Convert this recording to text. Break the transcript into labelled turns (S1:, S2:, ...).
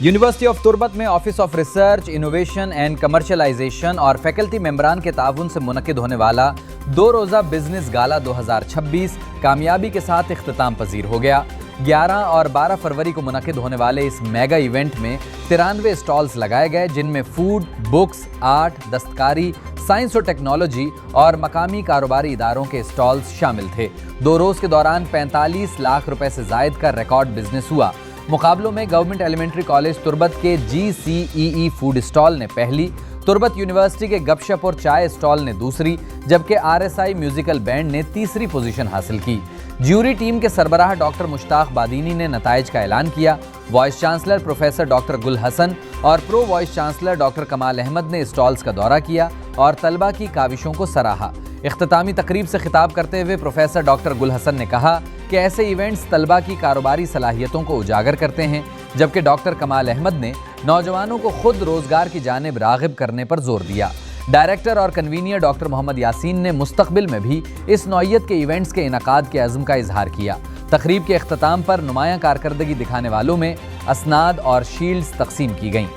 S1: University of Turbat में office of research, innovation and commercialisation और faculty मेंबरान के ताउन से मुनक्किद होने वाला 2 रोज़ा बिजनेस गाला 2026 कामयाबी के साथ इख्तिताम पजीर हो गया। 11 और 12 फरवरी को मुनक्किद होने वाले इस मेगा इवेंट में 93 स्टॉल्स लगाए गए, जिनमें फूड, बुक्स, आर्ट, दस्तकारी, साइंस और टेक्नोलॉजी और मकामी कारोबारी इदारों के स्टॉल्स शामिल थे। 2 रोज़ के दौरान 45 लाख रुपए से जायद का रिकॉर्ड बिजनेस हुआ। मुकाबलों में गवर्नमेंट एलिमेंट्री कॉलेज तुर्बत के GCEE फूड स्टॉल ने पहली, तुर्बत यूनिवर्सिटी के गपशप और चाय स्टॉल ने दूसरी, जबकि RSI म्यूजिकल बैंड ने तीसरी पोजीशन हासिल की। ज्यूरी टीम के सरबराह डॉक्टर मुश्ताक बादीनी ने नताइज का ऐलान किया। वाइस चांसलर प्रोफेसर डॉक्टर गुल हसन और प्रो वाइस चांसलर डॉक्टर कमाल अहमद ने स्टॉल्स का दौरा किया और तलबा की काविशों को सराहा। इख्तितामी तकरीब से खिताब करते हुए प्रोफेसर डॉक्टर गुल हसन ने कहा कि ऐसे इवेंट्स तलबा की कारोबारी सलाहियतों को उजागर करते हैं, जबकि डॉक्टर कमाल अहमद ने नौजवानों को खुद रोजगार की जानिब राग़िब करने पर जोर दिया। डायरेक्टर और कन्वीनियर डॉक्टर मोहम्मद यासीन ने मुस्तकबिल में भी इस नौइयत के इवेंट्स के इनकाद के अज़्म का इजहार किया। तकरीब के इख्तिताम पर नुमायां कारकर्दगी दिखाने वालों में असनाद और शील्ड्स तकसीम की गईं।